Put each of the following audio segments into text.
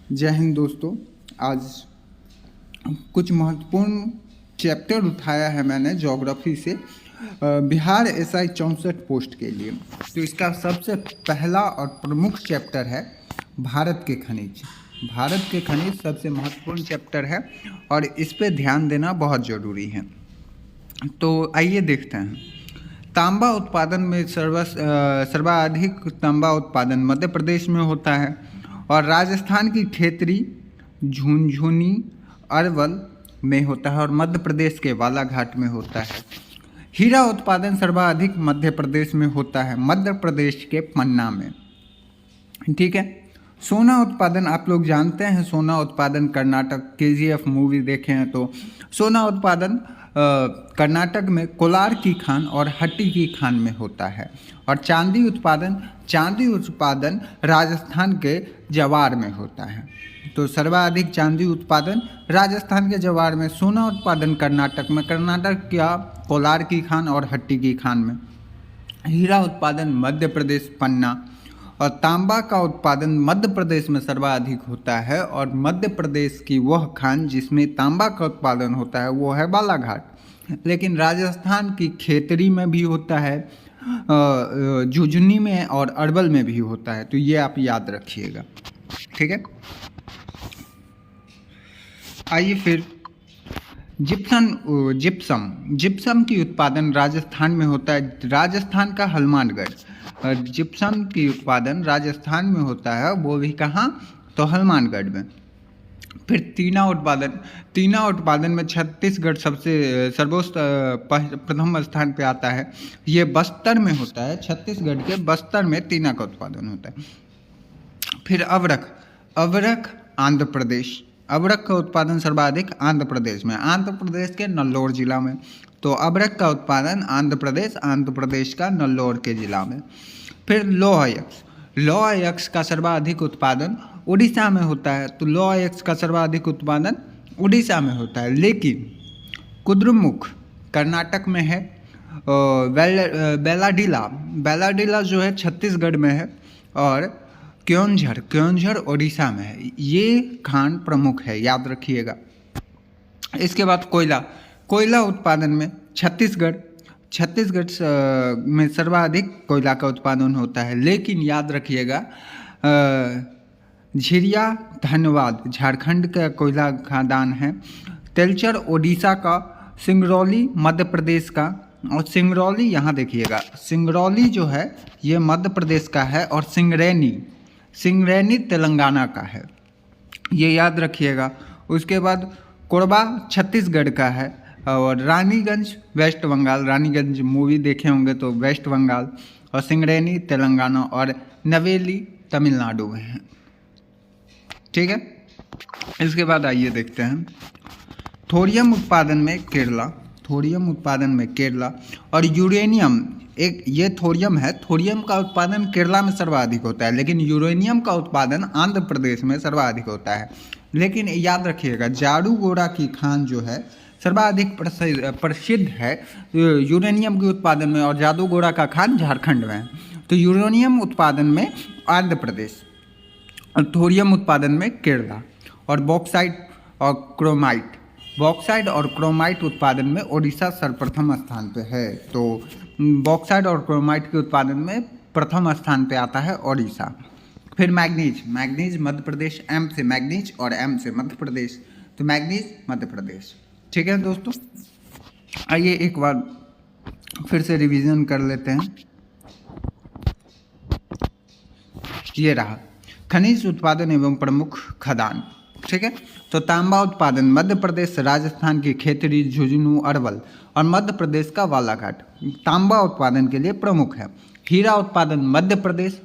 जय हिंद दोस्तों। आज कुछ महत्वपूर्ण चैप्टर उठाया है मैंने ज्योग्राफी से बिहार एसआई 64 पोस्ट के लिए। तो इसका सबसे पहला और प्रमुख चैप्टर है भारत के खनिज। भारत के खनिज सबसे महत्वपूर्ण चैप्टर है और इस पे ध्यान देना बहुत ज़रूरी है। तो आइए देखते हैं। तांबा उत्पादन में सर्वाधिक तांबा उत्पादन मध्य प्रदेश में होता है और राजस्थान की खेतरी, झुंझुनू, अरवल में होता है और मध्य प्रदेश के बालाघाट में होता है। हीरा उत्पादन सर्वाधिक मध्य प्रदेश में होता है, मध्य प्रदेश के पन्ना में। ठीक है। सोना उत्पादन आप लोग जानते हैं, सोना उत्पादन कर्नाटक, केजीएफ मूवी देखे हैं तो सोना उत्पादन कर्नाटक में कोलार की खान और हट्टी की खान में होता है। और चांदी उत्पादन राजस्थान के जवार में होता है। तो सर्वाधिक चांदी उत्पादन राजस्थान के जवार में, सोना उत्पादन कर्नाटक में, कर्नाटक का कोलार की खान और हट्टी की खान में। हीरा उत्पादन मध्य प्रदेश पन्ना और तांबा का उत्पादन मध्य प्रदेश में सर्वाधिक होता है और मध्य प्रदेश की वह खान जिसमें तांबा का उत्पादन होता है वो है बालाघाट। लेकिन राजस्थान की खेतरी में भी होता है, झुंझुनू में और अरवल में भी होता है। तो ये आप याद रखिएगा। ठीक है। आइए फिर जिप्सम की उत्पादन राजस्थान में होता है, राजस्थान का हनुमानगढ़। जिप्सम की उत्पादन राजस्थान में होता है, वो भी कहाँ, तो हनुमानगढ़ में। फिर तीना उत्पादन में छत्तीसगढ़ सबसे प्रथम स्थान पे आता है। ये बस्तर में होता है, छत्तीसगढ़ के बस्तर में तीना का उत्पादन होता है। फिर अवरक आंध्र प्रदेश, अबरक का उत्पादन सर्वाधिक आंध्र प्रदेश में, आंध्र प्रदेश के नल्लोर जिला में। तो अबरक का उत्पादन आंध्र प्रदेश का नल्लोर के जिला में। फिर लौह अयस्क का सर्वाधिक उत्पादन उड़ीसा में होता है। तो लौह अयस्क का सर्वाधिक उत्पादन उड़ीसा में होता है। लेकिन कुद्रुमुख कर्नाटक में है, बेलाडीला जो है छत्तीसगढ़ में है और क्योंझर उड़ीसा में है। ये खान प्रमुख है, याद रखिएगा। इसके बाद कोयला उत्पादन में छत्तीसगढ़ में सर्वाधिक कोयला का उत्पादन होता है। लेकिन याद रखिएगा, झिरिया धन्यवाद झारखंड का कोयला खादान है। तेलचर ओडिशा का, सिंगरौली मध्य प्रदेश का, और सिंगरौली यहाँ देखिएगा, सिंगरौली जो है ये मध्य प्रदेश का है और सिंगरैनी तेलंगाना का है, ये याद रखिएगा। उसके बाद कोरबा छत्तीसगढ़ का है और रानीगंज वेस्ट बंगाल, रानीगंज मूवी देखे होंगे तो वेस्ट बंगाल, और सिंगरैनी तेलंगाना और नवेली तमिलनाडु में है। ठीक है। इसके बाद आइए देखते हैं थोरियम उत्पादन में केरला और यूरेनियम, एक ये थोरियम है, थोरियम का उत्पादन केरला में सर्वाधिक होता है, लेकिन यूरेनियम का उत्पादन आंध्र प्रदेश में सर्वाधिक होता है। लेकिन याद रखिएगा, जाडूगोड़ा की खान जो है सर्वाधिक प्रसिद्ध है यूरेनियम के उत्पादन में, और जादूगोड़ा का खान झारखंड में है। तो यूरेनियम उत्पादन में आंध्र प्रदेश और थोरियम उत्पादन में केरला, और बॉक्साइट और क्रोमाइट उत्पादन में ओडिशा सर्वप्रथम स्थान पे है। तो बॉक्साइट और क्रोमाइट के उत्पादन में प्रथम स्थान पे आता है ओडिशा। फिर मैग्नीज मध्य प्रदेश, एम से मैग्नीज और एम से मध्य प्रदेश, तो मैग्नीज मध्य प्रदेश। ठीक है दोस्तों। आइए एक बार फिर से रिवीजन कर लेते हैं। ये रहा खनिज उत्पादन एवं प्रमुख खदान। ठीक है। तो तांबा उत्पादन मध्य प्रदेश, राजस्थान की खेतरी, झुंझुनू, अरवल और मध्य प्रदेश का बालाघाट तांबा उत्पादन के लिए प्रमुख है। हीरा उत्पादन मध्य प्रदेश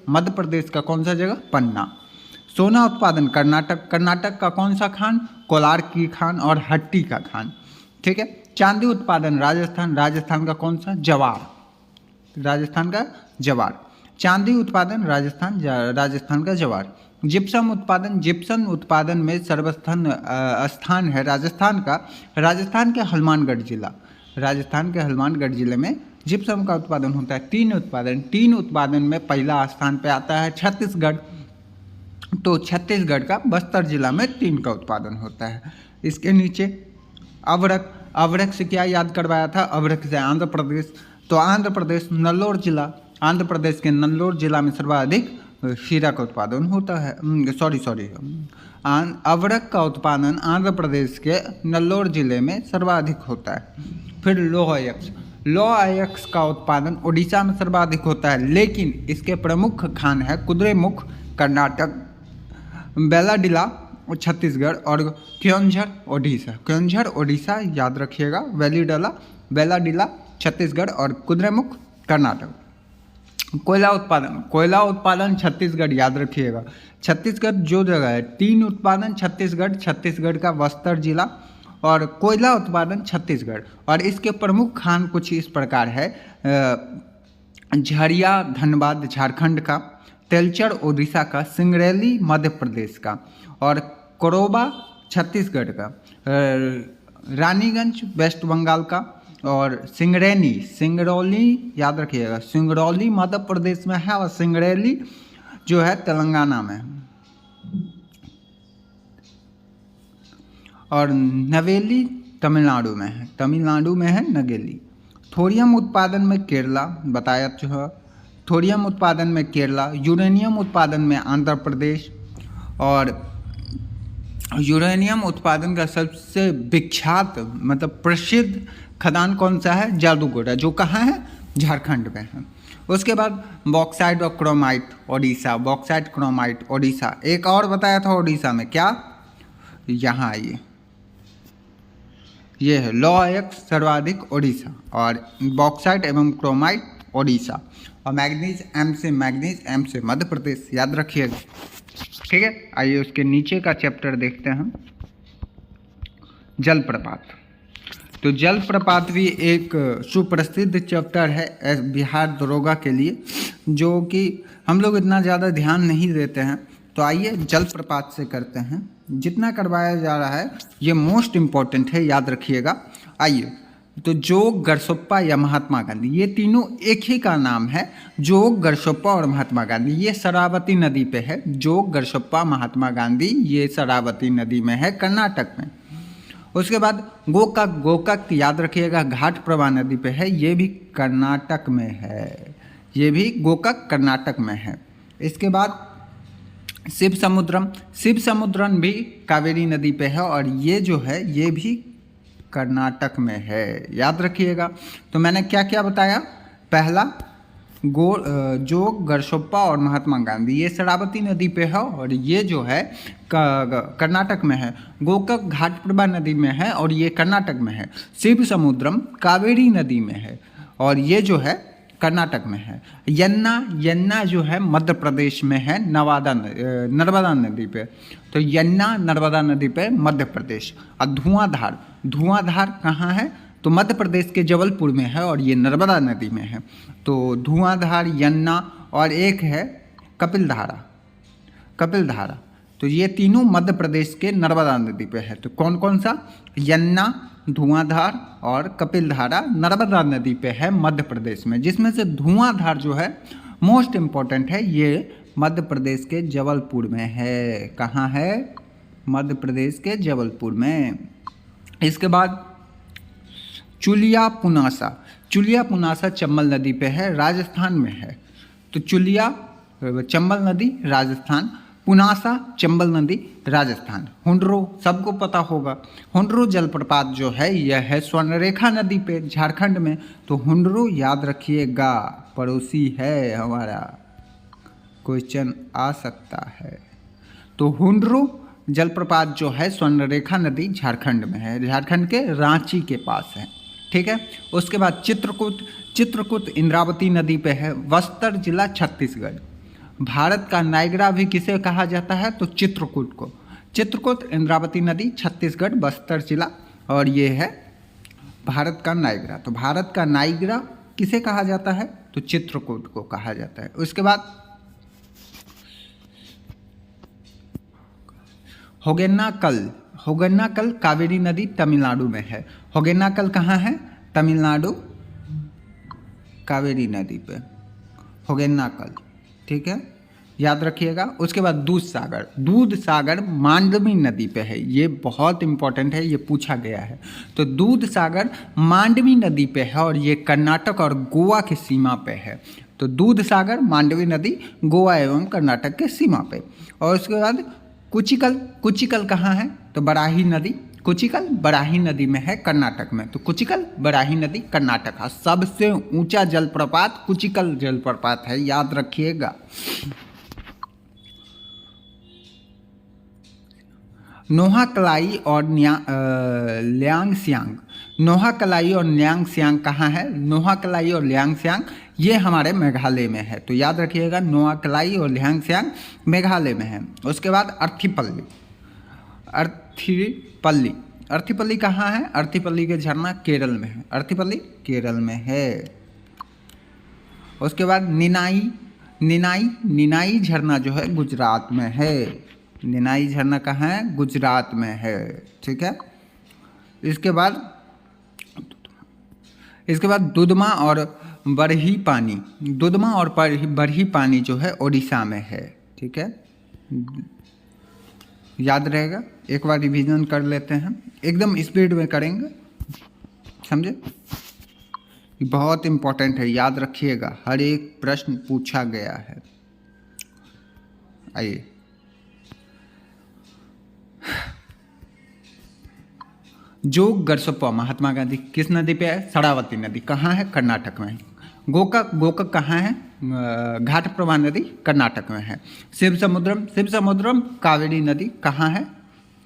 का कौन सा जगह, पन्ना। सोना उत्पादन कर्नाटक का कौन सा खान, कोलार की खान और हट्टी का खान। ठीक है। चांदी उत्पादन राजस्थान का कौन सा, जवार। चांदी उत्पादन राजस्थान का जवार। जिप्सम उत्पादन में सर्वस्थान स्थान है राजस्थान के हनुमानगढ़ जिले में जिप्सम का उत्पादन होता है। टीन उत्पादन में पहला स्थान पे आता है छत्तीसगढ़ तो छत्तीसगढ़ का बस्तर जिला में टीन का उत्पादन होता है। इसके नीचे अवरक, अवरक से क्या याद करवाया था, अवरक से आंध्र प्रदेश। तो आंध्र प्रदेश नल्लोर जिला, आंध्र प्रदेश के नल्लोर जिला में सर्वाधिक हीरा का उत्पादन होता है। अवरक का उत्पादन आंध्र प्रदेश के नल्लोर जिले में सर्वाधिक होता है। फिर लौह अयस्क, लौह अयस्क का उत्पादन उड़ीसा में सर्वाधिक होता है, लेकिन इसके प्रमुख खान है कुद्रेमुख कर्नाटक, बेलाडिला छत्तीसगढ़ और क्योंझर ओडिशा। क्योंझर ओडिशा याद रखिएगा, बेलाडिला छत्तीसगढ़ और कुद्रेमुख कर्नाटक। कोयला उत्पादन, कोयला उत्पादन छत्तीसगढ़ याद रखिएगा। छत्तीसगढ़ जो जगह है, टीन उत्पादन छत्तीसगढ़, छत्तीसगढ़ का बस्तर जिला, और कोयला उत्पादन छत्तीसगढ़। और इसके प्रमुख खान कुछ इस प्रकार है, झरिया धनबाद झारखंड का, तेलचर उड़ीसा का, सिंगरैली मध्य प्रदेश का, और कोरबा छत्तीसगढ़ का, रानीगंज वेस्ट बंगाल का, और सिंगरौली याद रखिएगा, सिंगरौली मध्य प्रदेश में है और सिंगरैली जो है तेलंगाना में है, और नवेली तमिलनाडु में है, तमिलनाडु में है नगेली। थोरियम उत्पादन में केरला बताया जो, थोरियम उत्पादन में केरला, यूरेनियम उत्पादन में आंध्र प्रदेश, और यूरेनियम उत्पादन का सबसे विख्यात मतलब प्रसिद्ध खदान कौन सा है, जादूगोड़ा, जो कहाँ है, झारखंड में है। उसके बाद बॉक्साइट और chromite Odisha, bauxite chromite Odisha. एक और बताया था ओडिशा में, क्या, यहाँ आइए, ये है लौह अयस्क सर्वाधिक ओडिशा, और बॉक्साइट एवं क्रोमाइट ओडिशा, और मैग्नीज एम से मध्य प्रदेश, याद रखिएगा। ठीक है, आइए उसके नीचे का चैप्टर देखते हैं, जलप्रपात। तो जलप्रपात भी एक सुप्रसिद्ध चैप्टर है बिहार दरोगा के लिए, जो कि हम लोग इतना ज़्यादा ध्यान नहीं देते हैं। तो आइए जलप्रपात से करते हैं, जितना करवाया जा रहा है ये मोस्ट इम्पॉर्टेंट है, याद रखिएगा। आइए, तो जोग, गरसोप्पा या महात्मा गांधी, ये तीनों एक ही का नाम है, जोग, गरसोप्पा और महात्मा गांधी। ये शरावती नदी पे है, जोग, गरसोप्पा, महात्मा गांधी, ये शरावती नदी में है, कर्नाटक में। उसके बाद गोकाक, गोकाक याद रखिएगा, घाट प्रभा नदी पे है, ये भी कर्नाटक में है, ये भी गोकाक कर्नाटक में है। इसके बाद शिव समुद्रम भी कावेरी नदी पे है, और ये जो है ये भी कर्नाटक में है, याद रखिएगा। तो मैंने क्या क्या बताया, पहला जोग, गरसोप्पा और महात्मा गांधी, ये शरावती नदी पे है और ये जो है कर्नाटक में है। गोकाक घाटप्रभा नदी में है और ये कर्नाटक में है। शिव समुद्रम कावेरी नदी में है और ये जो है कर्नाटक में है। यन्ना जो है मध्य प्रदेश में है, नर्मदा नदी पे। तो यन्ना नर्मदा नदी पे मध्य प्रदेश। और धुआंधार कहाँ है, तो मध्य प्रदेश के जबलपुर में है और ये नर्मदा नदी में है। तो धुआंधार, यन्ना और एक है कपिलधारा। तो ये तीनों मध्य प्रदेश के नर्मदा नदी पे है। तो कौन कौन सा, यन्ना, धुआंधार और कपिलधारा नर्मदा नदी पे है मध्य प्रदेश में, जिसमें से धुआंधार जो है मोस्ट इम्पॉर्टेंट है, ये मध्य प्रदेश के जबलपुर में है। कहाँ है, मध्य प्रदेश के जबलपुर में। इसके बाद चुलिया पुनासा चंबल नदी पे है, राजस्थान में है। तो चुलिया चंबल नदी राजस्थान, पुनासा चंबल नदी राजस्थान। हुंडरो सबको पता होगा, हुंडरो जलप्रपात जो है यह है स्वर्णरेखा नदी पे झारखंड में। तो हुंडरो याद रखिएगा, पड़ोसी है हमारा, क्वेश्चन आ सकता है। तो हुंडरो जलप्रपात जो है स्वर्णरेखा नदी झारखंड में है, झारखंड के रांची के पास है। ठीक है। उसके बाद चित्रकूट इंद्रावती नदी पे है, बस्तर जिला छत्तीसगढ़। भारत का नायग्रा भी किसे कहा जाता है, तो चित्रकूट को। चित्रकूट इंद्रावती नदी छत्तीसगढ़ बस्तर जिला, और ये है भारत का नायग्रा। तो भारत का नायग्रा किसे कहा जाता है, तो चित्रकूट को कहा जाता है। उसके बाद होगन्नाकल कावेरी नदी तमिलनाडु में है। होगन्नाकल कहाँ है, तमिलनाडु, कावेरी नदी पे होगन्नाकल। ठीक है, याद रखिएगा। उसके बाद दूध सागर, दूध सागर मांडवी नदी पे है, ये बहुत इंपॉर्टेंट है, ये पूछा गया है। तो दूध सागर मांडवी नदी पे है और ये कर्नाटक और गोवा की सीमा पे है। तो दूध सागर मांडवी नदी गोवा एवं कर्नाटक के सीमा पे। और उसके बाद कुचिकल, कुचिकल कहाँ है? तो बराही नदी, कुचिकल बराही नदी में है कर्नाटक में। तो कुचिकल बराही नदी कर्नाटक का सबसे ऊंचा जलप्रपात कुचिकल जलप्रपात है, याद रखिएगा। नोहाकलाई और ल्यांगस्यांग, नोहाकलाई और ल्यांगस्यांग कहाँ है? नोहाकलाई और ल्यांगस्यांग ये हमारे मेघालय में है। तो याद रखिएगा नोहाकलाई और ल्यांगस्यांग मेघालय में है। उसके बाद अर्थिपल्ली, अर्थिपल्ली, अर्थिपल्ली कहाँ है? अर्थिपल्ली के झरना केरल में है, अर्थिपल्ली केरल में है। उसके बाद निनाई, निनाई, निनाई झरना जो है गुजरात में है। निनाई झरना कहाँ है? गुजरात में है, ठीक है। इसके बाद दुधमा और बरही पानी, दुधमा और बरही पानी जो है उड़ीसा में है, ठीक है। याद रहेगा, एक बार रिवीजन कर लेते हैं, एकदम स्पीड में करेंगे, समझे? बहुत इंपॉर्टेंट है, याद रखिएगा, हर एक प्रश्न पूछा गया है। आइए, जोग गरसप्पा महात्मा गांधी किस नदी पे है? शरावती नदी, कहाँ है? कर्नाटक में। गोकक, गोकक कहाँ है? घाट प्रभा नदी कर्नाटक में है। शिव समुद्रम, शिव समुद्रम कावेरी नदी कहाँ है?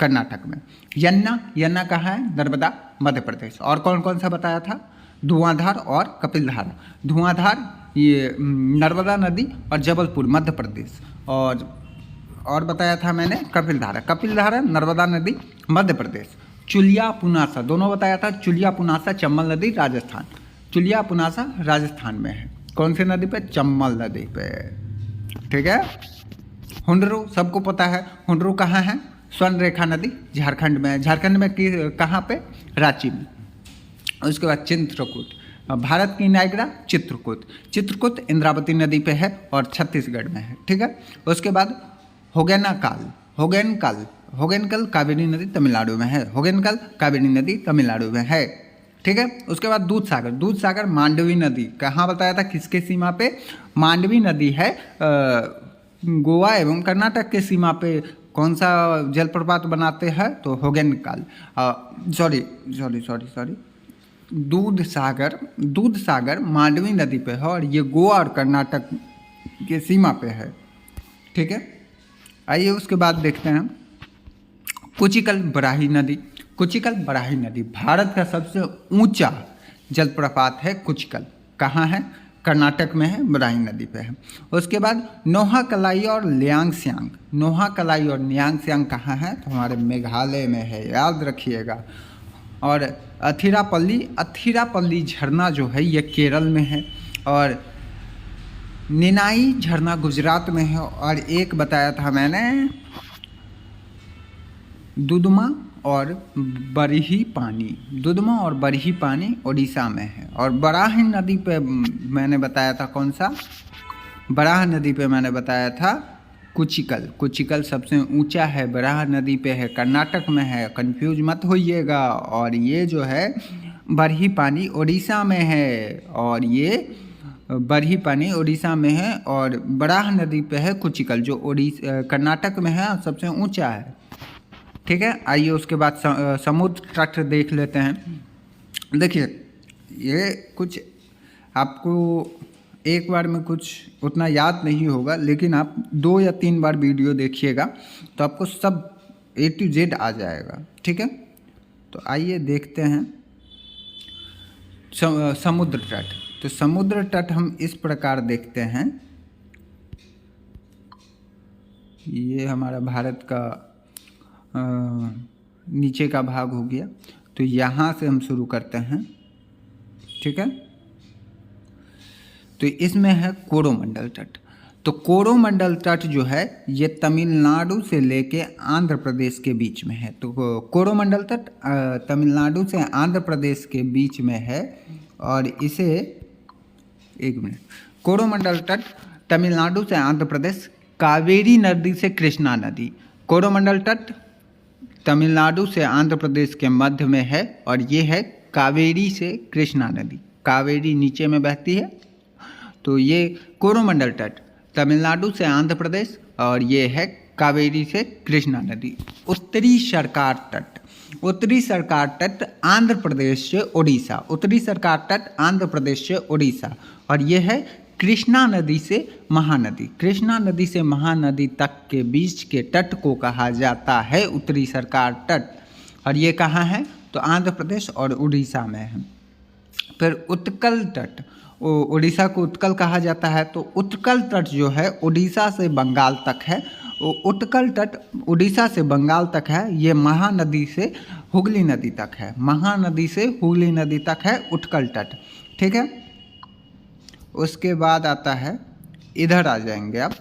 कर्नाटक में। यन्ना, यन्ना कहाँ है? नर्मदा मध्य प्रदेश। और कौन कौन सा बताया था? धुआंधार और कपिलधारा। धुआंधार ये नर्मदा नदी और जबलपुर मध्य प्रदेश। और बताया था मैंने कपिलधारा, कपिलधारा नर्मदा नदी मध्य प्रदेश। चुलिया पुनासा, दोनों बताया था, चुलिया पुनासा चंबल नदी राजस्थान, चुलिया पुनासा राजस्थान में है। कौन सी नदी पे? चंबल नदी पे, ठीक है। हुंडरू सबको पता है, हुंडरू कहाँ है? स्वर्ण रेखा नदी झारखंड में है, झारखंड में कहाँ पे? रांची में। उसके बाद चित्रकूट, भारत की नायग्रा चित्रकूट, चित्रकूट इंद्रावती नदी पे है और छत्तीसगढ़ में है, ठीक है। उसके बाद होगेनकाल, होगेनकल, होगेनकल कावेरी नदी तमिलनाडु में है, होगेनकल कावेरी नदी तमिलनाडु में है, ठीक है। उसके बाद दूध सागर, दूध सागर मांडवी नदी कहाँ बताया था? किसके सीमा पे? मांडवी नदी है गोवा एवं कर्नाटक के सीमा पे। कौन सा जलप्रपात बनाते हैं? तो होगेनकल, सॉरी, दूध सागर, दूध सागर मांडवी नदी पे है और ये गोवा और कर्नाटक के सीमा पे है, ठीक है। आइए उसके बाद देखते हैं कुचिकल बराही नदी, कुचिकल बराही नदी भारत का सबसे ऊंचा जलप्रपात है कुचिकल, कहाँ है? कर्नाटक में है, बराही नदी पे है। उसके बाद नोहाकलाई और ल्यांगस्यांग, नोहाकलाई और ल्यांगस्यांग कहाँ है? तो हमारे मेघालय में है, याद रखिएगा। और अथिरापल्ली, अथिरापल्ली झरना जो है ये केरल में है और निनाई झरना गुजरात में है। और एक बताया था मैंने दुधमा और बरही पानी, दुधमा और बरही पानी उड़ीसा में है। और बराह नदी पे मैंने बताया था, कौन सा? बराह नदी पे मैंने बताया था कुचिकल, कुचिकल सबसे ऊंचा है, बराह नदी पे है, कर्नाटक में है, कंफ्यूज मत होइएगा। और ये जो है बरही पानी उड़ीसा में है, और ये बरही पानी उड़ीसा में है और बराह नदी पे है कुचिकल, जो कर्नाटक में है, सबसे ऊंचा है, ठीक है। आइए उसके बाद समुद्र तट देख लेते हैं। देखिए, ये कुछ आपको एक बार में कुछ उतना याद नहीं होगा, लेकिन आप 2 या 3 बार वीडियो देखिएगा तो आपको सब A to Z आ जाएगा, ठीक है। तो आइए देखते हैं समुद्र तट। तो समुद्र तट हम इस प्रकार देखते हैं, ये हमारा भारत का नीचे का भाग हो गया। तो यहाँ से हम शुरू करते हैं, ठीक है। तो इसमें है कोरोमंडल तट। तो कोरोमंडल तट जो है ये तमिलनाडु से लेके आंध्र प्रदेश के बीच में है। तो कोरोमंडल तट तमिलनाडु से आंध्र प्रदेश के बीच में है और इसे, एक मिनट, कोरोमंडल तट तमिलनाडु से आंध्र प्रदेश कावेरी नदी से कृष्णा नदी। कोरोमंडल तट तमिलनाडु से आंध्र प्रदेश के मध्य में है और ये है कावेरी से कृष्णा नदी। कावेरी नीचे में बहती है, तो ये कोरोमंडल तट तमिलनाडु से आंध्र प्रदेश और ये है कावेरी से कृष्णा नदी। उत्तरी सरकार तट, उत्तरी सरकार तट आंध्र प्रदेश से उड़ीसा, उत्तरी सरकार तट आंध्र प्रदेश से उड़ीसा और ये है कृष्णा नदी से महानदी। कृष्णा नदी से महानदी तक के बीच के तट को कहा जाता है उत्तरी सरकार तट और ये कहाँ है? तो आंध्र प्रदेश और उड़ीसा में है। फिर उत्कल तट, उड़ीसा को उत्कल कहा जाता है, तो उत्कल तट जो है उड़ीसा से बंगाल तक है। उत्कल तट उड़ीसा से बंगाल तक है, ये महानदी से हुगली नदी तक है। महानदी से हुगली नदी तक है उत्कल तट, ठीक है। उसके बाद आता है, इधर आ जाएंगे आप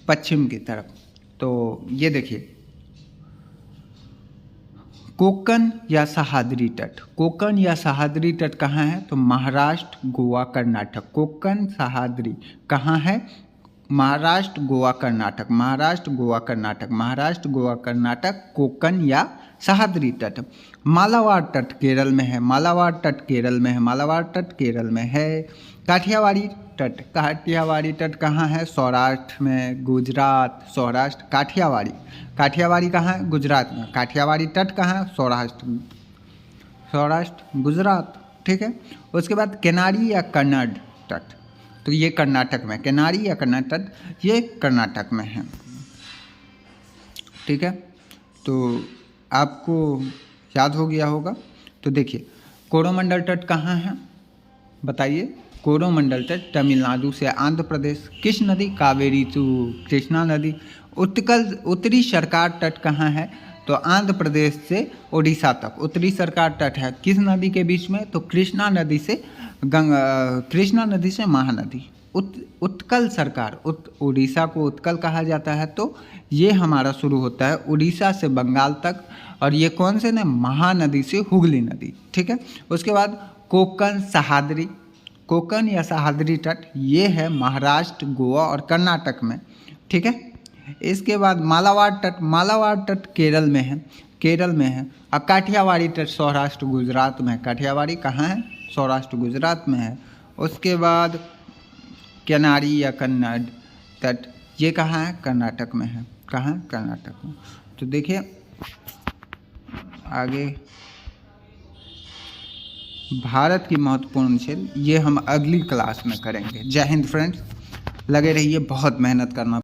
पश्चिम की तरफ, तो ये देखिए कोंकण या सह्याद्री तट। कोंकण या सह्याद्री तट कहाँ है? तो महाराष्ट्र, गोवा, कर्नाटक। कोंकण सह्याद्री कहाँ है? महाराष्ट्र, गोवा, कर्नाटक। महाराष्ट्र, गोवा, कर्नाटक। महाराष्ट्र, गोवा, कर्नाटक। कोंकण या सह्याद्री तट। मालाबार तट केरल में है। मालाबार तट केरल में है। मालाबार तट केरल में है। काठियावाड़ी तट, काठियावाड़ी तट कहाँ है? सौराष्ट्र में, गुजरात, सौराष्ट्र। काठियावाड़ी, काठियावाड़ी कहाँ है? गुजरात में। काठियावाड़ी तट कहाँ है? सौराष्ट्र, सौराष्ट्र, गुजरात, ठीक है। उसके बाद केनारी या कन्नड़ तट, तो ये कर्नाटक में। केनारी या कन्नड़ तट ये कर्नाटक में है, ठीक है। तो आपको याद हो गया होगा। तो देखिए कोरोमंडल तट कहाँ है बताइए? कोरोमंडल तट तमिलनाडु से आंध्र प्रदेश। किस नदी? कावेरी टू कृष्णा नदी। उत्तरी सरकार तट कहाँ है? तो आंध्र प्रदेश से उड़ीसा तक उत्तरी सरकार तट है। किस नदी के बीच में? तो कृष्णा नदी से कृष्णा नदी से महानदी। उत्कल सरकार, उड़ीसा को उत्कल कहा जाता है, तो ये हमारा शुरू होता है उड़ीसा से बंगाल तक और ये कौन से ने? महानदी से हुगली नदी, ठीक है। उसके बाद कोंकण सह्याद्री, कोंकण या सह्याद्री तट ये है महाराष्ट्र, गोवा और कर्नाटक में, ठीक है। इसके बाद मालाबार तट, मालाबार तट केरल में है, केरल में है। अब काठियावाड़ी तट सौराष्ट्र, गुजरात में। काठियावाड़ी कहाँ है? सौराष्ट्र, गुजरात में है। उसके बाद केनारी या कन्नड़ तट ये कहाँ है? कर्नाटक में है। कहाँ? कर्नाटक में। तो देखिए आगे भारत की महत्वपूर्ण क्षेत्र ये हम अगली क्लास में करेंगे। जय हिंद फ्रेंड्स, लगे रहिए, बहुत मेहनत करना